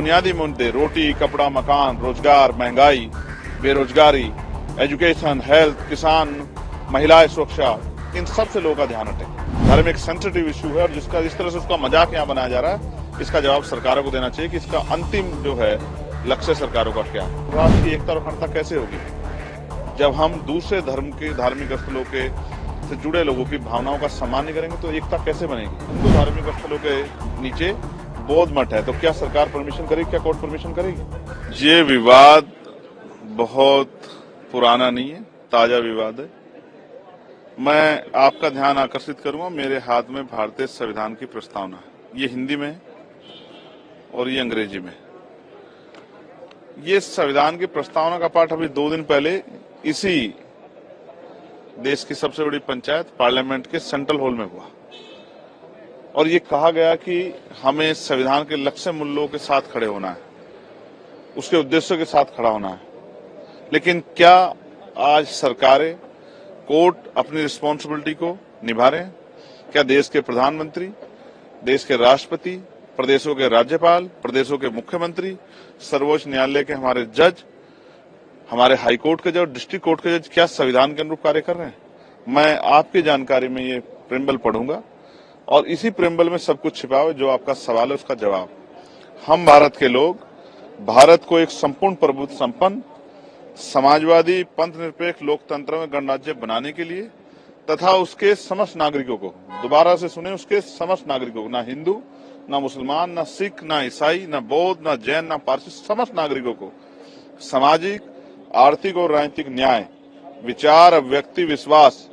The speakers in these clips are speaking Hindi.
बुनियादी मुद्दे रोटी, कपड़ा, मकान, रोजगार, महंगाई, बेरोजगारी, एजुकेशन, हेल्थ, किसान, महिलाएं, सुरक्षा, इन सब से लोगों का ध्यान हटे। धर्म एक सेंसिटिव इश्यू है और जिसका इस तरह से उसका मजाक यहाँ बनाया जा रहा है, इसका जवाब सरकारों को देना चाहिए कि इसका अंतिम जो है लक्ष्य सरकारों का क्या है। राष्ट्र की एकता और अखंडता कैसे होगी जब हम दूसरे धर्म के धार्मिक स्थलों के से जुड़े लोगों की भावनाओं का सम्मान नहीं करेंगे? तो एकता कैसे बनेगी? हिंदू धार्मिक स्थलों के नीचे बौद्ध मठ है, तो क्या सरकार परमिशन करेगी? क्या कोर्ट परमिशन करेगी? ये विवाद बहुत पुराना नहीं है, ताजा विवाद है। मैं आपका ध्यान आकर्षित करूंगा, मेरे हाथ में भारतीय संविधान की प्रस्तावना है। ये हिंदी में है और ये अंग्रेजी में। ये संविधान की प्रस्तावना का पाठ अभी 2 दिन पहले इसी देश की सबसे बड़ी पंचायत पार्लियामेंट के सेंट्रल हॉल में हुआ और ये कहा गया कि हमें संविधान के लक्ष्य मूल्यों के साथ खड़े होना है, उसके उद्देश्यों के साथ खड़ा होना है। लेकिन क्या आज सरकारें, कोर्ट अपनी रिस्पॉन्सिबिलिटी को निभा रहे हैं? क्या देश के प्रधानमंत्री, देश के राष्ट्रपति, प्रदेशों के राज्यपाल, प्रदेशों के मुख्यमंत्री, सर्वोच्च न्यायालय के हमारे जज, हमारे हाई कोर्ट के जज, डिस्ट्रिक्ट कोर्ट के जज क्या संविधान के अनुरूप कार्य कर रहे हैं? मैं आपकी जानकारी में ये प्रेम्बल पढ़ूंगा और इसी प्रेम्बल में सब कुछ छिपा हुआ है। जो आपका सवाल है उसका जवाब। हम भारत के लोग भारत को एक संपूर्ण प्रभुत्व संपन्न समाजवादी पंथ निरपेक्ष लोकतंत्र में गणराज्य बनाने के लिए तथा उसके समस्त नागरिकों को, दोबारा से सुने, उसके समस्त नागरिकों को, ना हिंदू, ना मुसलमान, ना सिख, ना ईसाई, ना बौद्ध, ना जैन, ना पारसी, समस्त नागरिकों को सामाजिक, आर्थिक और राजनीतिक न्याय, विचार, अभिव्यक्ति, विश्वास,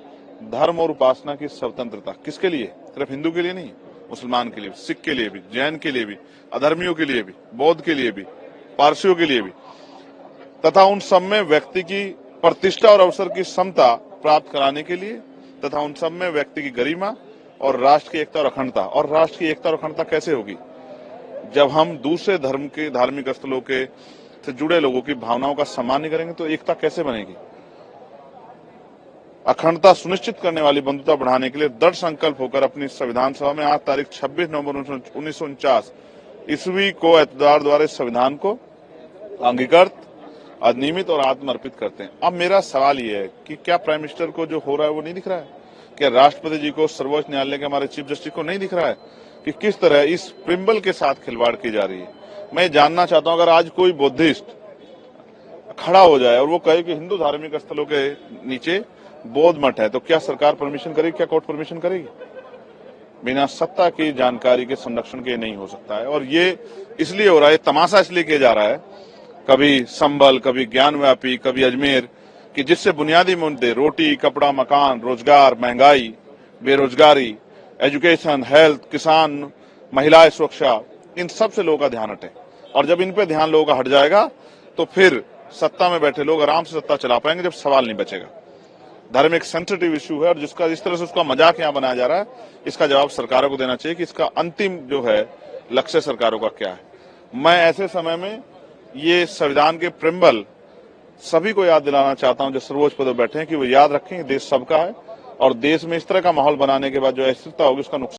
धर्म और उपासना की स्वतंत्रता। किसके लिए? सिर्फ हिंदू के लिए नहीं, मुसलमान के लिए, सिख के लिए भी, जैन के लिए भी, अधर्मियों के लिए भी, बौद्ध के लिए भी, पारसियों के लिए भी, तथा उन सब में व्यक्ति की प्रतिष्ठा और अवसर की समता प्राप्त कराने के लिए तथा उन सब में व्यक्ति की गरिमा और राष्ट्र की एकता और अखंडता। और राष्ट्र की एकता और अखंडता कैसे होगी जब हम दूसरे धर्म के धार्मिक स्थलों के से जुड़े लोगों की भावनाओं का सम्मान नहीं करेंगे? तो एकता कैसे बनेगी? अखंडता सुनिश्चित करने वाली बंधुता बढ़ाने के लिए दृढ़ संकल्प होकर अपनी संविधान सभा में आज तारीख 26 नवंबर 1949 ईस्वी को एतदार द्वारा इस संविधान को अंगीकृत, अधिनियमित और आत्मर्पित करते हैं। अब मेरा सवाल ये है कि क्या प्राइम मिनिस्टर को जो हो रहा है वो नहीं दिख रहा है? क्या राष्ट्रपति जी को, सर्वोच्च न्यायालय के हमारे चीफ जस्टिस को नहीं दिख रहा है कि किस तरह इस प्रिम्बल के साथ खिलवाड़ की जा रही है? मैं जानना चाहता हूं, अगर आज कोई बुद्धिस्ट खड़ा हो जाए और वो कहे कि हिंदू धार्मिक स्थलों के नीचे बौद्ध मठ है, तो क्या सरकार परमिशन करेगी? क्या कोर्ट परमिशन करेगी? बिना सत्ता की जानकारी के संरक्षण के नहीं हो सकता है। और ये इसलिए हो रहा है, तमाशा इसलिए किया जा रहा है, कभी संभल, कभी ज्ञानव्यापी, कभी अजमेर, कि जिससे बुनियादी मुद्दे रोटी, कपड़ा, मकान, रोजगार, महंगाई, बेरोजगारी, एजुकेशन, हेल्थ, किसान, महिलाएं, सुरक्षा, इन सब से लोगों का ध्यान हटे। और जब इन पे ध्यान लोगों का हट जाएगा तो फिर सत्ता में बैठे लोग आराम से सत्ता चला पाएंगे, जब सवाल नहीं बचेगा। धर्म एक सेंसिटिव इश्यू है और जिसका इस तरह से उसका मजाक यहाँ बनाया जा रहा है, इसका जवाब सरकारों को देना चाहिए कि इसका अंतिम जो है लक्ष्य सरकारों का क्या है। मैं ऐसे समय में ये संविधान के प्रिम्बल सभी को याद दिलाना चाहता हूं जो सर्वोच्च पद पर बैठे हैं, कि वो याद रखें देश सबका है और देश में इस तरह का माहौल बनाने के बाद जो अस्थिरता होगी उसका नुकसान